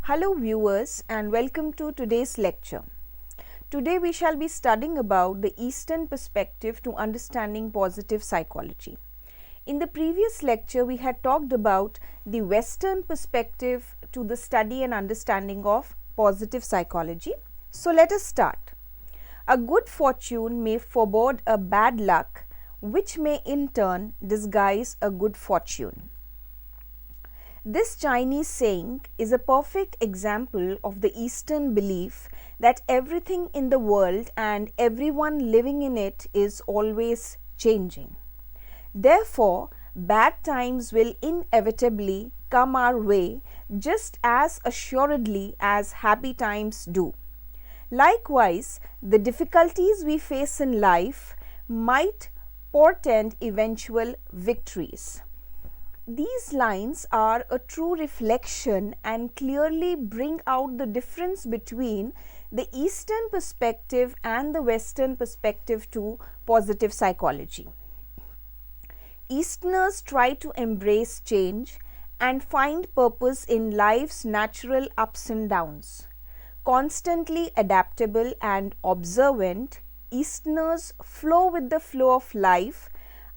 Hello viewers and welcome to today's lecture. Today we shall be studying about the Eastern perspective to understanding positive psychology. In the previous lecture we had talked about the Western perspective to the study and understanding of positive psychology. So let us start. A good fortune may forebode a bad luck, which may in turn disguise a good fortune. This Chinese saying is a perfect example of the Eastern belief that everything in the world and everyone living in it is always changing. Therefore, bad times will inevitably come our way just as assuredly as happy times do. Likewise, the difficulties we face in life might portend eventual victories. These lines are a true reflection and clearly bring out the difference between the Eastern perspective and the Western perspective to positive psychology. Easterners try to embrace change and find purpose in life's natural ups and downs. Constantly adaptable and observant, Easterners flow with the flow of life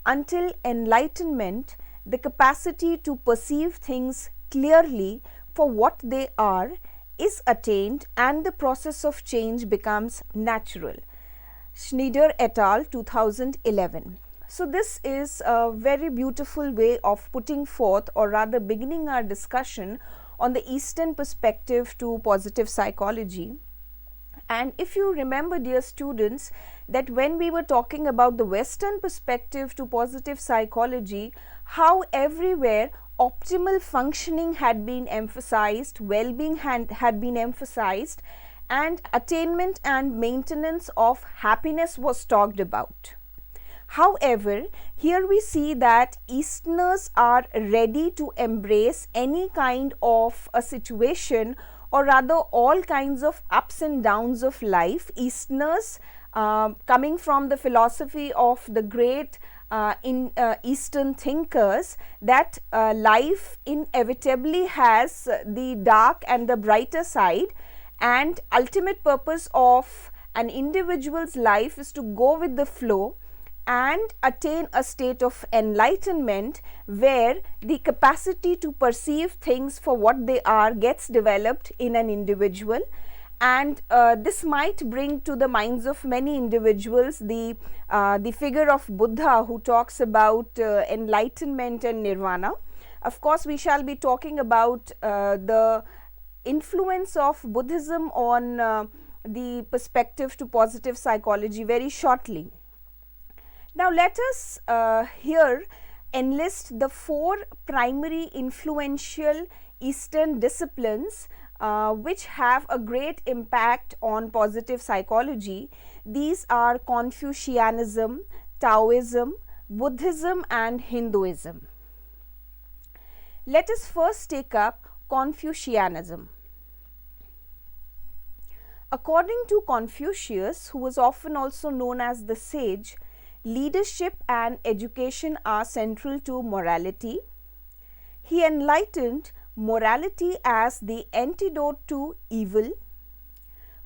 until enlightenment, the capacity to perceive things clearly for what they are, is attained and the process of change becomes natural. Schneider et al. 2011. So this is a very beautiful way of putting forth, or rather beginning our discussion on the Eastern perspective to positive psychology. And if you remember, dear students, that when we were talking about the Western perspective to positive psychology, how everywhere optimal functioning had been emphasized, well-being had been emphasized, and attainment and maintenance of happiness was talked about. However, here we see that Easterners are ready to embrace any kind of a situation, or rather all kinds of ups and downs of life. Easterners, coming from the philosophy of the great Eastern thinkers, that life inevitably has the dark and the brighter side, and ultimate purpose of an individual's life is to go with the flow and attain a state of enlightenment where the capacity to perceive things for what they are gets developed in an individual. And this might bring to the minds of many individuals the figure of Buddha, who talks about enlightenment and nirvana. Of course, we shall be talking about the influence of Buddhism on the perspective to positive psychology very shortly. Now, let us here enlist the four primary influential Eastern disciplines which have a great impact on positive psychology. These are Confucianism, Taoism, Buddhism and Hinduism. Let us first take up Confucianism. According to Confucius, who was often also known as the sage, leadership and education are central to morality. He enlightened morality as the antidote to evil.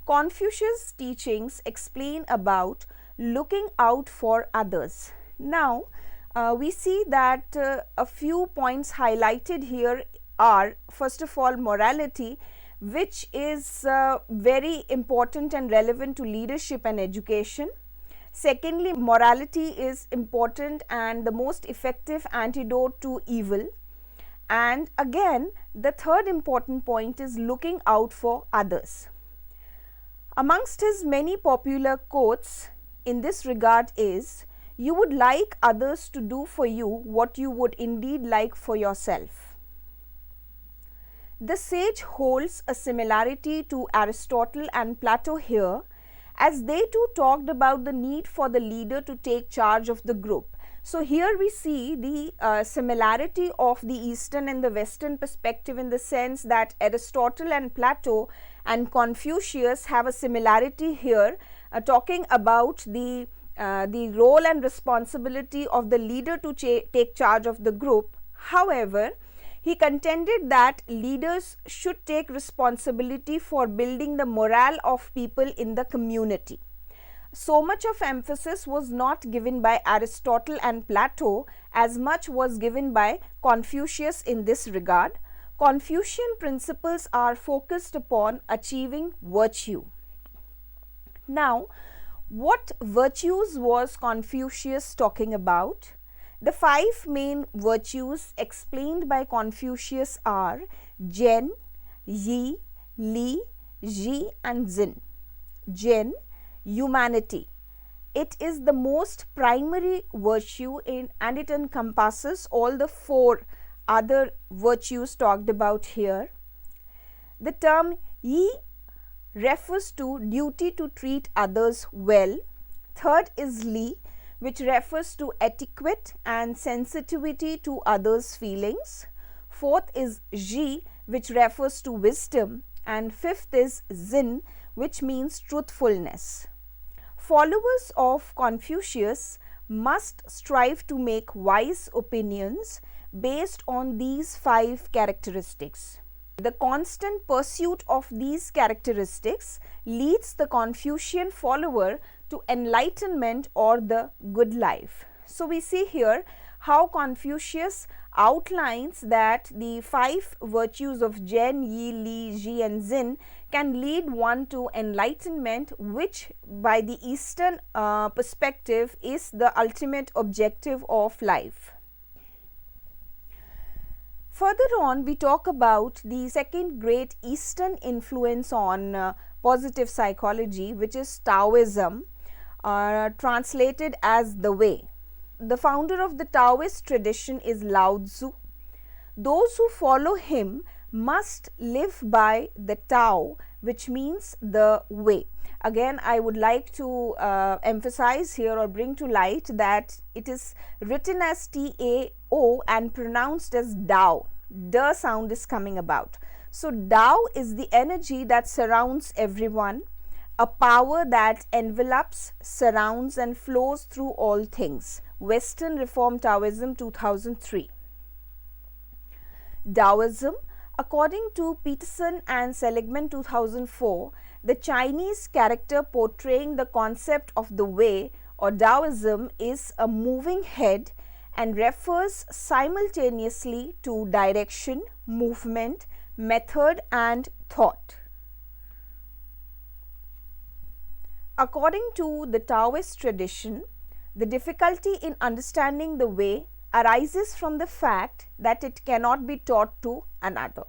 Confucius' teachings explain about looking out for others. Now, we see that a few points highlighted here are, first of all, morality, which is very important and relevant to leadership and education. Secondly, morality is important and the most effective antidote to evil. And again, the third important point is looking out for others. Amongst his many popular quotes in this regard is, "You would like others to do for you what you would indeed like for yourself." The sage holds a similarity to Aristotle and Plato here, as they too talked about the need for the leader to take charge of the group. So here we see the similarity of the Eastern and the Western perspective, in the sense that Aristotle and Plato and Confucius have a similarity here, talking about the role and responsibility of the leader to take charge of the group. However, He contended that leaders should take responsibility for building the morale of people in the community. So much of emphasis was not given by Aristotle and Plato as much was given by Confucius in this regard. Confucian principles are focused upon achieving virtue. Now, what virtues was Confucius talking about? The 5 main virtues explained by Confucius are Zhen, Yi, Li, Ji and Xin. Zhen, humanity. It is the most primary virtue and it encompasses all the 4 other virtues talked about here. The term Yi refers to duty to treat others well. Third is Li, which refers to etiquette and sensitivity to others' feelings. Fourth is Ji, which refers to wisdom. And fifth is Xin, which means truthfulness. Followers of Confucius must strive to make wise opinions based on these 5 characteristics. The constant pursuit of these characteristics leads the Confucian follower to enlightenment or the good life. So, we see here how Confucius outlines that the 5 virtues of Zhen, Yi, Li, Ji and Xin can lead one to enlightenment, which by the Eastern perspective is the ultimate objective of life. Further on, we talk about the second great Eastern influence on positive psychology, which is Taoism, translated as the way. The founder of the Taoist tradition is Lao Tzu. Those who follow him must live by the Tao, which means the way. Again, I would like to emphasize here or bring to light that it is written as T-A-O and pronounced as Dao. The sound is coming about. So, Tao is the energy that surrounds everyone, a power that envelops, surrounds and flows through all things. Western Reformed Taoism 2003. Taoism, according to Peterson and Seligman 2004, the Chinese character portraying the concept of the way or Taoism is a moving head and refers simultaneously to direction, movement, method and thought. According to the Taoist tradition, the difficulty in understanding the way arises from the fact that it cannot be taught to another.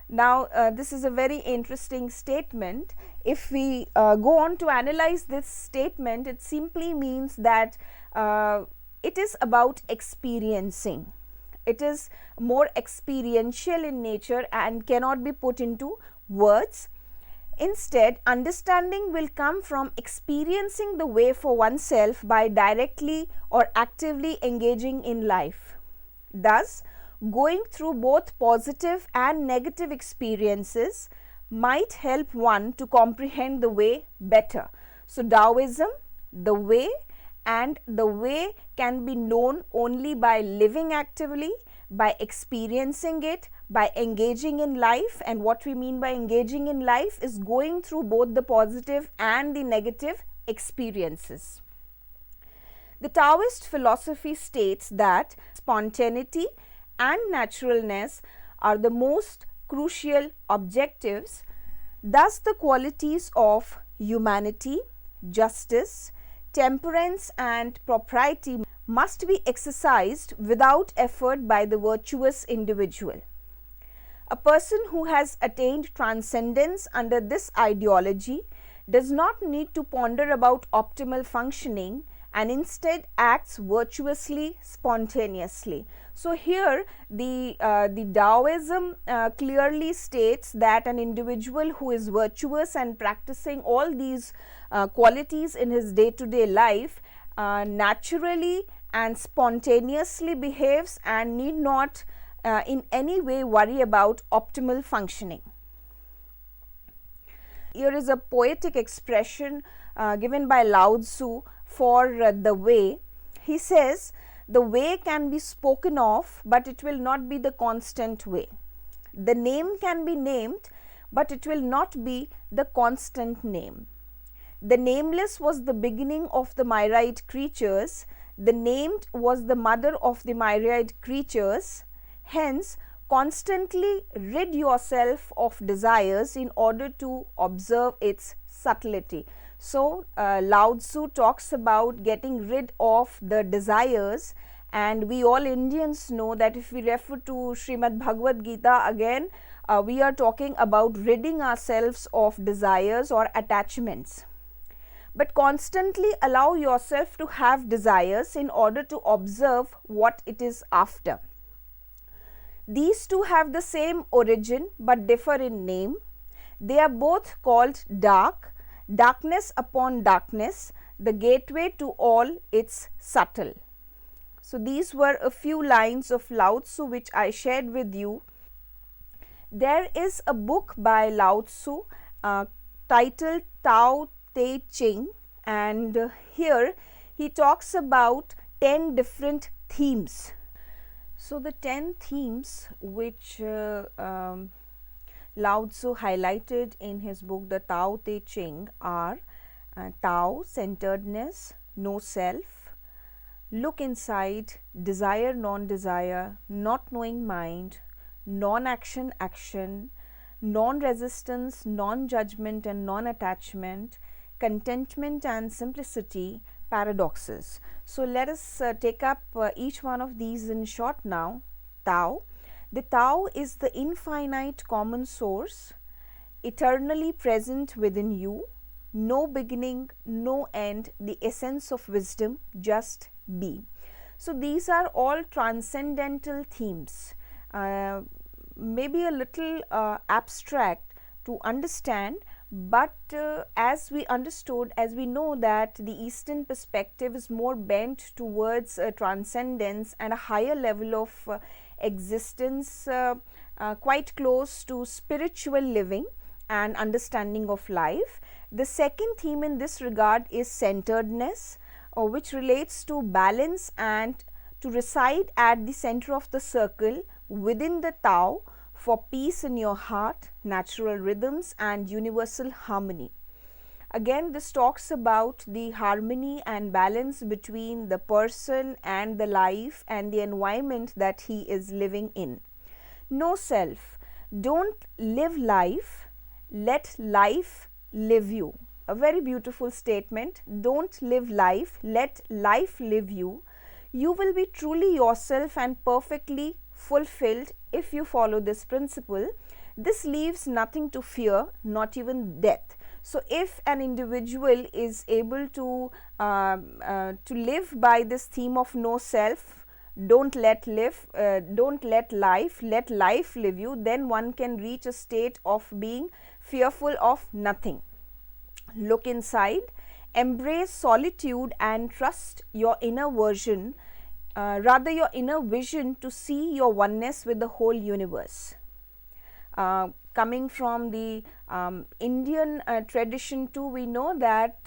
Now, this is a very interesting statement. If we go on to analyze this statement, it simply means that it is about experiencing. It is more experiential in nature and cannot be put into words. Instead, understanding will come from experiencing the way for oneself by directly or actively engaging in life. Thus, going through both positive and negative experiences might help one to comprehend the way better. So, Taoism, the way, and the way can be known only by living actively, by experiencing it, by engaging in life. And what we mean by engaging in life is going through both the positive and the negative experiences. The Taoist philosophy states that spontaneity and naturalness are the most crucial objectives. Thus, the qualities of humanity, justice, temperance and propriety must be exercised without effort by the virtuous individual. A person who has attained transcendence under this ideology does not need to ponder about optimal functioning and instead acts virtuously, spontaneously. So, here the Taoism clearly states that an individual who is virtuous and practicing all these qualities in his day-to-day life naturally and spontaneously behaves and need not in any way worry about optimal functioning. Here is a poetic expression given by Lao Tzu for the way. He says, The way can be spoken of, but it will not be the constant way. The name can be named, but it will not be the constant name. The nameless was the beginning of the myriad creatures. The named was the mother of the myriad creatures. Hence, constantly rid yourself of desires in order to observe its subtlety. So, Lao Tzu talks about getting rid of the desires, and we all Indians know that if we refer to Srimad Bhagavad Gita again, we are talking about ridding ourselves of desires or attachments. But constantly allow yourself to have desires in order to observe what it is after. These two have the same origin but differ in name. They are both called dark, darkness upon darkness, the gateway to all its subtle. So, these were a few lines of Lao Tzu which I shared with you. There is a book by Lao Tzu titled Tao Te Ching, and here he talks about 10 different themes. So, the 10 themes which Lao Tzu highlighted in his book the Tao Te Ching are Tao, centeredness, no self, look inside, desire, non-desire, not knowing mind, non-action, action, non-resistance, non-judgment and non-attachment, contentment and simplicity, paradoxes. So, let us take up each one of these in short now. Tao. The Tao is the infinite common source, eternally present within you, no beginning, no end, the essence of wisdom, just be. So, these are all transcendental themes, maybe a little abstract to understand, but as we understood, as we know that the Eastern perspective is more bent towards transcendence and a higher level of existence, quite close to spiritual living and understanding of life. The second theme in this regard is centeredness, which relates to balance and to reside at the center of the circle within the Tao for peace in your heart, natural rhythms and universal harmony. Again, this talks about the harmony and balance between the person and the life and the environment that he is living in. No self. Don't live life, let life live you. A very beautiful statement. Don't live life, let life live you. You will be truly yourself and perfectly fulfilled if you follow this principle. This leaves nothing to fear, not even death. So, if an individual is able to live by this theme of no self, don't let life, let life live you, then one can reach a state of being fearful of nothing. Look inside, embrace solitude and trust your inner version, rather your inner vision to see your oneness with the whole universe. Coming from the Indian tradition too, we know that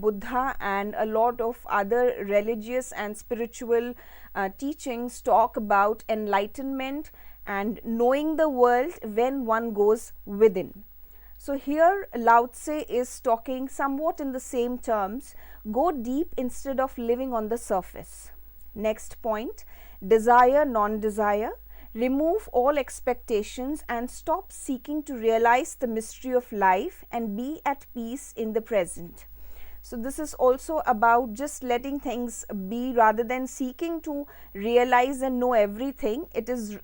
Buddha and a lot of other religious and spiritual teachings talk about enlightenment and knowing the world when one goes within. So, here Lao Tzu is talking somewhat in the same terms, go deep instead of living on the surface. Next point, desire, non-desire. Remove all expectations and stop seeking to realize the mystery of life and be at peace in the present. So, this is also about just letting things be rather than seeking to realize and know everything. It is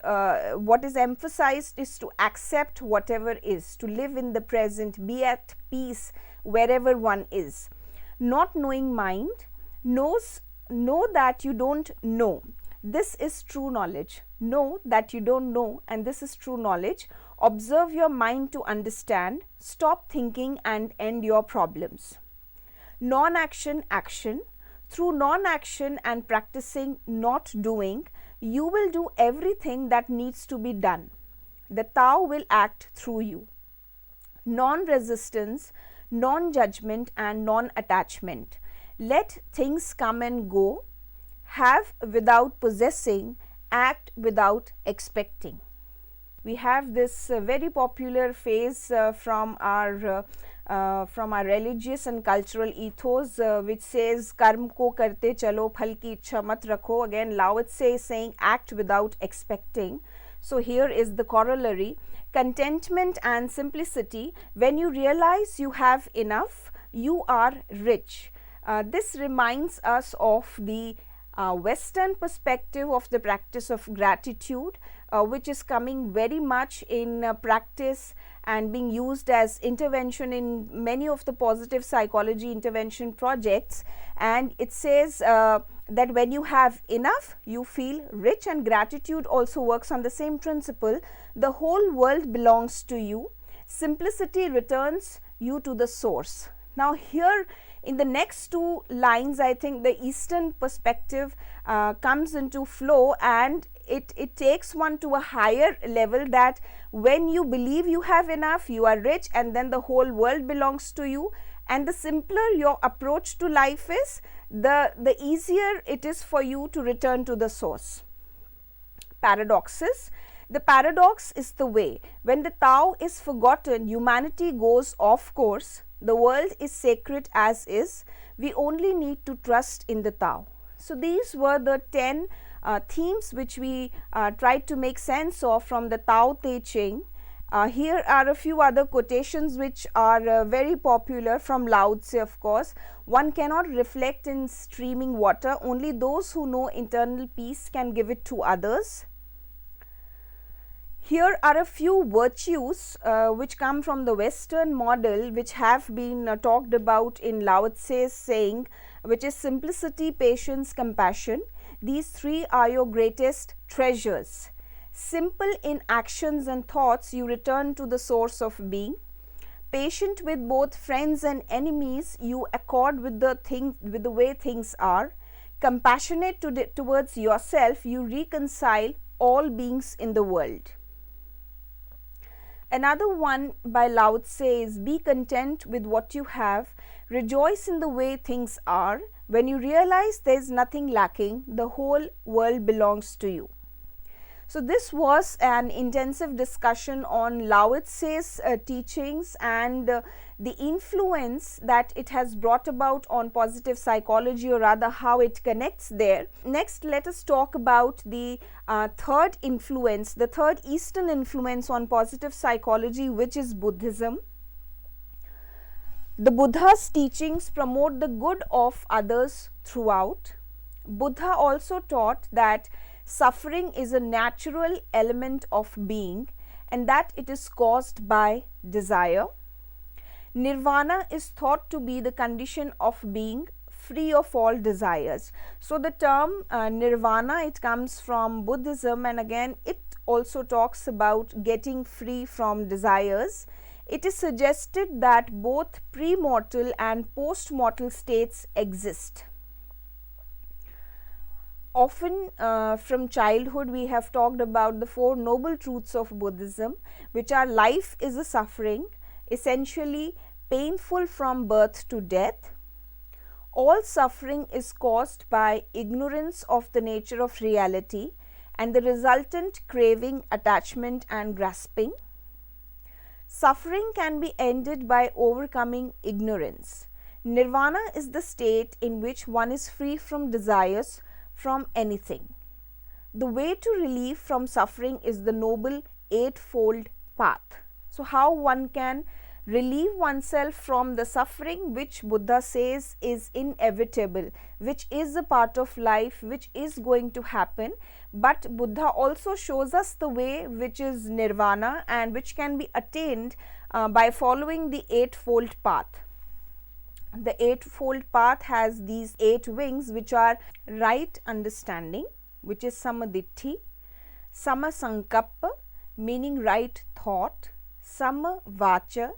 what is emphasized is to accept whatever is, to live in the present, be at peace wherever one is. Not knowing mind, know that you don't know. This is true knowledge. Know that you don't know, and this is true knowledge. Observe your mind to understand. Stop thinking and end your problems. Non-action, action. Through non-action and practicing not doing, you will do everything that needs to be done. The Tao will act through you. Non-resistance, non-judgment and non-attachment. Let things come and go. have without possessing, act without expecting. We have this very popular phrase from our religious and cultural ethos, which says karm ko karte chalo phal ki ichha mat rakho. Again, Lao Tse is saying act without expecting. So here is the corollary: contentment and simplicity. When you realize you have enough, you are rich. This reminds us of the Western perspective of the practice of gratitude, which is coming very much in practice and being used as intervention in many of the positive psychology intervention projects. And it says that when you have enough, you feel rich, and gratitude also works on the same principle. The whole world belongs to you. Simplicity returns you to the source. Now here in the next two lines, I think the Eastern perspective comes into flow, and it takes one to a higher level, that when you believe you have enough, you are rich, and then the whole world belongs to you. And the simpler your approach to life is, the easier it is for you to return to the source. Paradoxes. The paradox is the way. When the Tao is forgotten, humanity goes off course. The world is sacred as is. We only need to trust in the Tao. So these were the 10 themes which we tried to make sense of from the Tao Te Ching. Here are a few other quotations which are very popular from Lao Tse, of course. One cannot reflect in streaming water. Only those who know internal peace can give it to others. Here are a few virtues which come from the Western model, which have been talked about in Lao Tse's saying, which is simplicity, patience, compassion. These three are your greatest treasures. Simple in actions and thoughts, you return to the source of being. Patient with both friends and enemies, you accord with the way things are. Compassionate towards yourself, you reconcile all beings in the world. Another one by Lao Tse is, be content with what you have, rejoice in the way things are. When you realize there is nothing lacking, the whole world belongs to you. So this was an intensive discussion on Lao Tse's teachings and the influence that it has brought about on positive psychology, or rather how it connects there. Next, let us talk about the third influence, the third Eastern influence on positive psychology, which is Buddhism. The Buddha's teachings promote the good of others throughout. Buddha also taught that suffering is a natural element of being and that it is caused by desire. Nirvana is thought to be the condition of being free of all desires. So the term nirvana, it comes from Buddhism, and again it also talks about getting free from desires. It is suggested that both pre-mortal and post-mortal states exist. Often from childhood we have talked about the four noble truths of Buddhism, which are: life is a suffering, essentially painful from birth to death. All suffering is caused by ignorance of the nature of reality and the resultant craving, attachment and grasping. Suffering can be ended by overcoming ignorance. Nirvana is the state in which one is free from desires from anything. The way to relief from suffering is the noble eightfold path. So how one can relieve oneself from the suffering which Buddha says is inevitable, which is a part of life, which is going to happen, but Buddha also shows us the way which is nirvana and which can be attained by following the eightfold path. The eightfold path has these 8 wings, which are right understanding, which is samaditthi, samasankappa, meaning right thought, samavacha,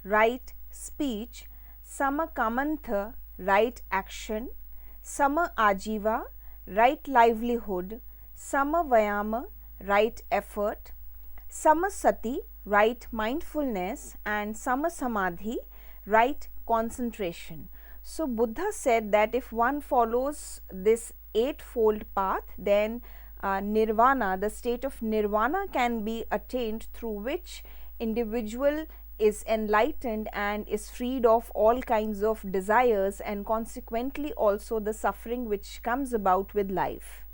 right speech, samakamantha, right action, samaajiva, right livelihood, samavayama, right effort, samasati, right mindfulness, and samasamadhi, right concentration. So Buddha said that if one follows this eightfold path, then nirvana, the state of nirvana, can be attained, through which individual is enlightened and is freed of all kinds of desires, and consequently also the suffering which comes about with life.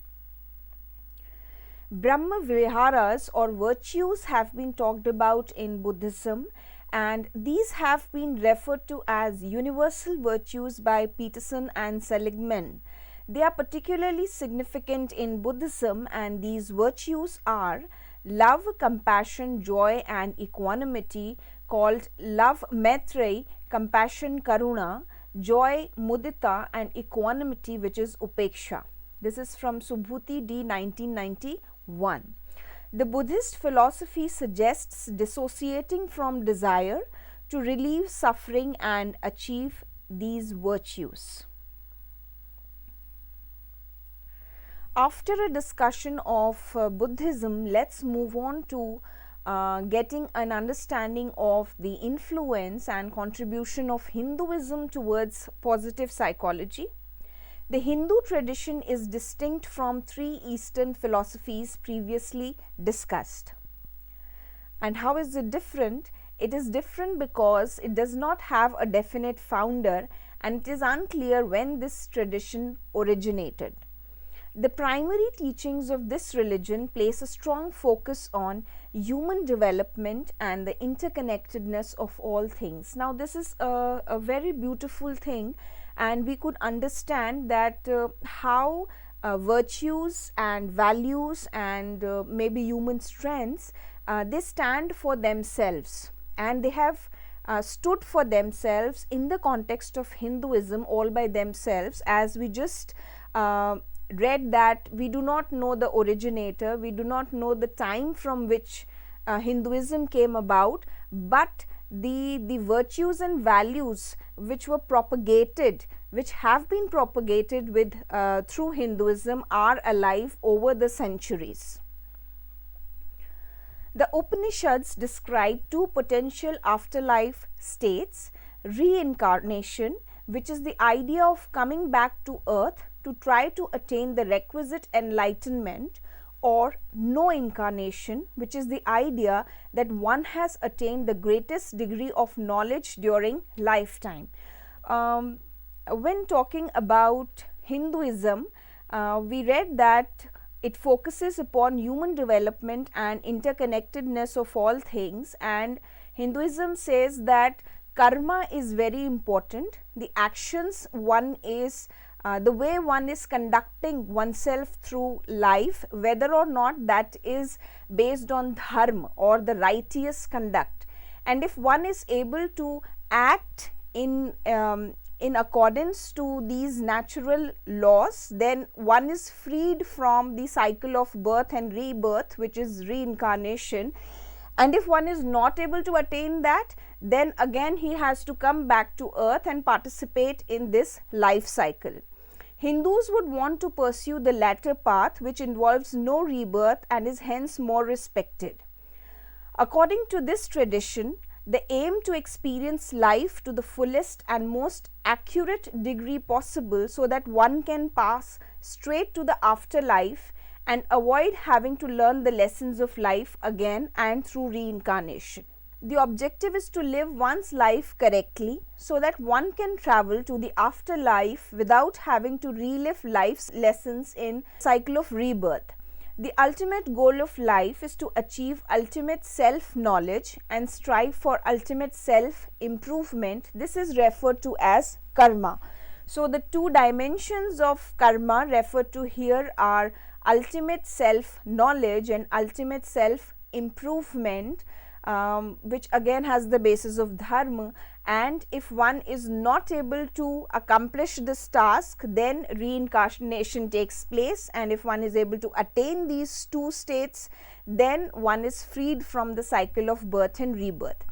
Brahma viharas or virtues have been talked about in Buddhism, and these have been referred to as universal virtues by Peterson and Seligman. They are particularly significant in Buddhism, and these virtues are love, compassion, joy and equanimity, called love Maitreyi, compassion Karuna, joy Mudita and equanimity which is Upeksha. This is from Subhuti D 1991. The Buddhist philosophy suggests dissociating from desire to relieve suffering and achieve these virtues. After a discussion of Buddhism, let's move on to getting an understanding of the influence and contribution of Hinduism towards positive psychology. The Hindu tradition is distinct from three Eastern philosophies previously discussed. And how is it different? It is different because it does not have a definite founder, and it is unclear when this tradition originated. The primary teachings of this religion place a strong focus on human development and the interconnectedness of all things. Now, this is a very beautiful thing, and we could understand that how virtues and values and maybe human strengths, they stand for themselves, and they have stood for themselves in the context of Hinduism all by themselves. As we just read, that we do not know the originator, we do not know the time from which Hinduism came about, but the virtues and values which were propagated, which have been propagated with through Hinduism, are alive over the centuries. The Upanishads describe two potential afterlife states: reincarnation, which is the idea of coming back to earth to try to attain the requisite enlightenment, or no incarnation, which is the idea that one has attained the greatest degree of knowledge during lifetime. When talking about Hinduism, we read that it focuses upon human development and interconnectedness of all things, and Hinduism says that karma is very important. The actions one is the way one is conducting oneself through life, whether or not that is based on dharma or the righteous conduct, and if one is able to act in accordance to these natural laws, then one is freed from the cycle of birth and rebirth, which is reincarnation. And if one is not able to attain that, then again he has to come back to earth and participate in this life cycle. Hindus would want to pursue the latter path, which involves no rebirth and is hence more respected. According to this tradition, the aim to experience life to the fullest and most accurate degree possible, so that one can pass straight to the afterlife and avoid having to learn the lessons of life again and through reincarnation. The objective is to live one's life correctly, so that one can travel to the afterlife without having to relive life's lessons in cycle of rebirth. The ultimate goal of life is to achieve ultimate self-knowledge and strive for ultimate self-improvement. This is referred to as karma. So, the two dimensions of karma referred to here are ultimate self-knowledge and ultimate self-improvement, which again has the basis of dharma. And if one is not able to accomplish this task, then reincarnation takes place, and if one is able to attain these two states, then one is freed from the cycle of birth and rebirth.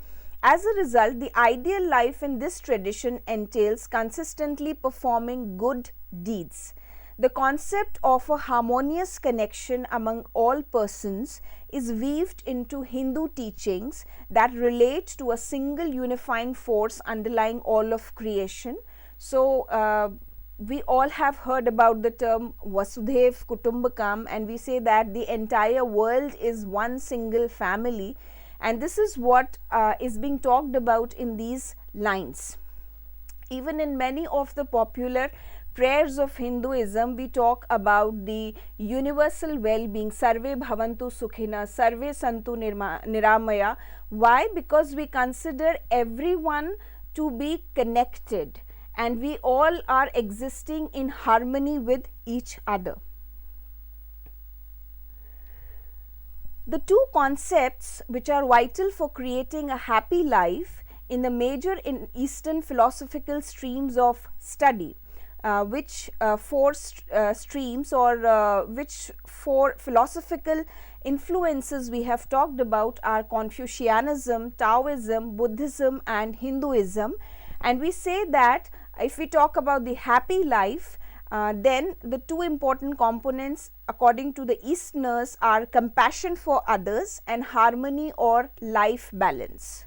As a result, the ideal life in this tradition entails consistently performing good deeds. The concept of a harmonious connection among all persons is weaved into Hindu teachings that relate to a single unifying force underlying all of creation. So, we all have heard about the term Vasudhaiv Kutumbakam, and we say that the entire world is one single family, and this is what is being talked about in these lines. Even in many of the popular prayers of Hinduism, we talk about the universal well-being, Sarve Bhavantu Sukhina, Sarve Santu Niramaya. Why? Because we consider everyone to be connected and we all are existing in harmony with each other. The two concepts which are vital for creating a happy life in the major in Eastern philosophical streams of study, which four streams or which four philosophical influences we have talked about are Confucianism, Taoism, Buddhism and Hinduism. And we say that if we talk about the happy life, then the two important components according to the Easterners are compassion for others and harmony or life balance.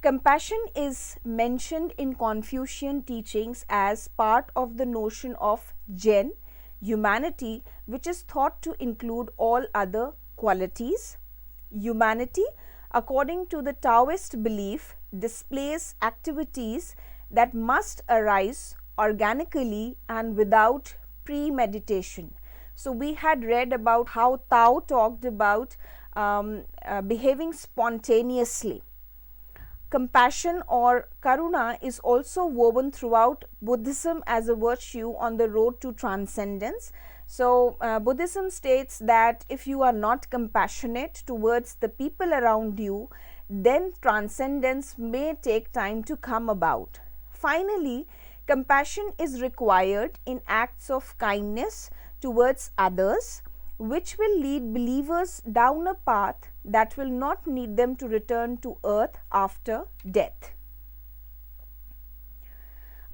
Compassion is mentioned in Confucian teachings as part of the notion of Zen, humanity, which is thought to include all other qualities. Humanity, according to the Taoist belief, displays activities that must arise organically and without premeditation. So, we had read about how Tao talked about behaving spontaneously. Compassion or karuna is also woven throughout Buddhism as a virtue on the road to transcendence. So, Buddhism states that if you are not compassionate towards the people around you, then transcendence may take time to come about. Finally, compassion is required in acts of kindness towards others, which will lead believers down a path that will not need them to return to earth after death.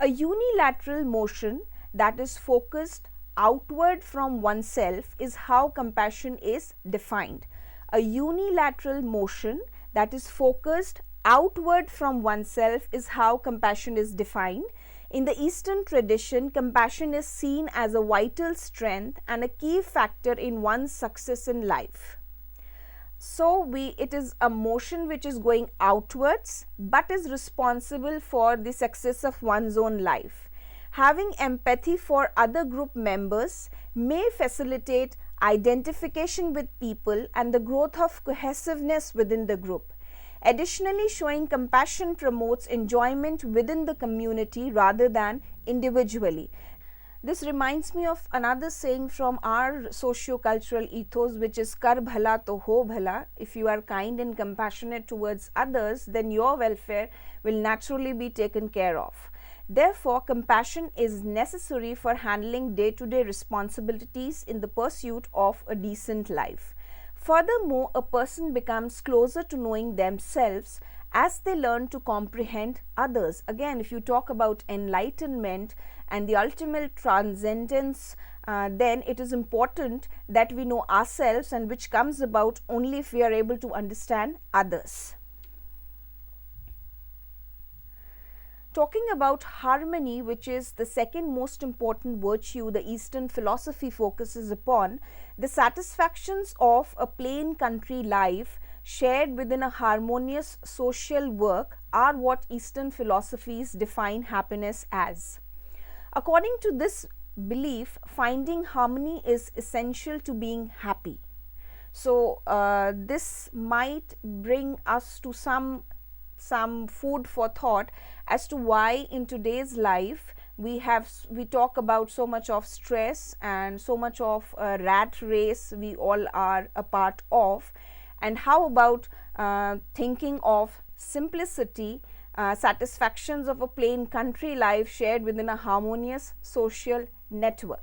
A unilateral motion that is focused outward from oneself is how compassion is defined. A unilateral motion that is focused outward from oneself is how compassion is defined. In the Eastern tradition, compassion is seen as a vital strength and a key factor in one's success in life. So, it is a motion which is going outwards but is responsible for the success of one's own life. Having empathy for other group members may facilitate identification with people and the growth of cohesiveness within the group. Additionally, showing compassion promotes enjoyment within the community rather than individually. This reminds me of another saying from our socio-cultural ethos, which is kar bhala to ho bhala. If you are kind and compassionate towards others, then your welfare will naturally be taken care of. Therefore, compassion is necessary for handling day-to-day responsibilities in the pursuit of a decent life. Furthermore, a person becomes closer to knowing themselves as they learn to comprehend others. Again, if you talk about enlightenment and the ultimate transcendence, then it is important that we know ourselves, and which comes about only if we are able to understand others. Talking about harmony, which is the second most important virtue the Eastern philosophy focuses upon, the satisfactions of a plain country life shared within a harmonious social work are what Eastern philosophies define happiness as. According to this belief, finding harmony is essential to being happy. So, this might bring us to some food for thought as to why in today's life we talk about so much of stress and so much of a rat race we all are a part of, and how about thinking of simplicity, satisfactions of a plain country life shared within a harmonious social network.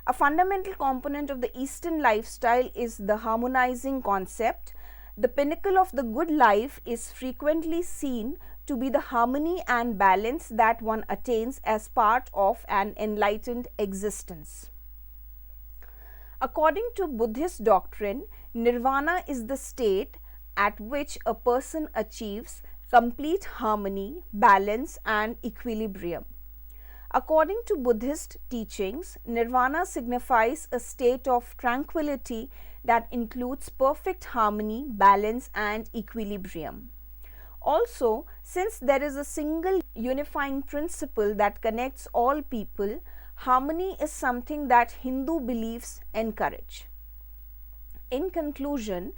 A fundamental component of the Eastern lifestyle is the harmonizing concept. The pinnacle of the good life is frequently seen to be the harmony and balance that one attains as part of an enlightened existence. According to Buddhist doctrine, nirvana is the state at which a person achieves complete harmony, balance, and equilibrium. According to Buddhist teachings, nirvana signifies a state of tranquility that includes perfect harmony, balance, and equilibrium. Also, since there is a single unifying principle that connects all people, harmony is something that Hindu beliefs encourage. In conclusion,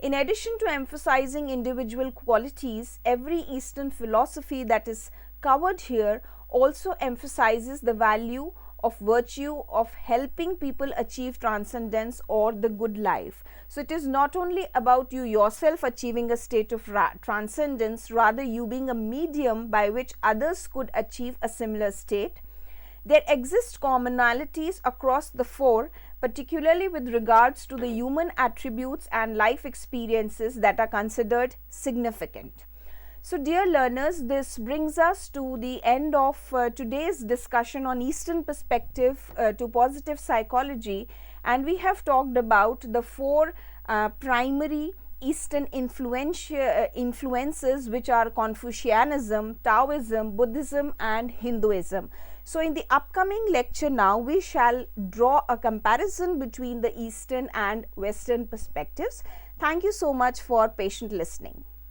in addition to emphasizing individual qualities, every Eastern philosophy that is covered here also emphasizes the value of virtue, of helping people achieve transcendence or the good life. So it is not only about you yourself achieving a state of transcendence, rather you being a medium by which others could achieve a similar state. There exist commonalities across the four, particularly with regards to the human attributes and life experiences that are considered significant. So dear learners, this brings us to the end of today's discussion on Eastern perspective to positive psychology, and we have talked about the four primary Eastern influences, which are Confucianism, Taoism, Buddhism, and Hinduism. So in the upcoming lecture now, we shall draw a comparison between the Eastern and Western perspectives. Thank you so much for patient listening.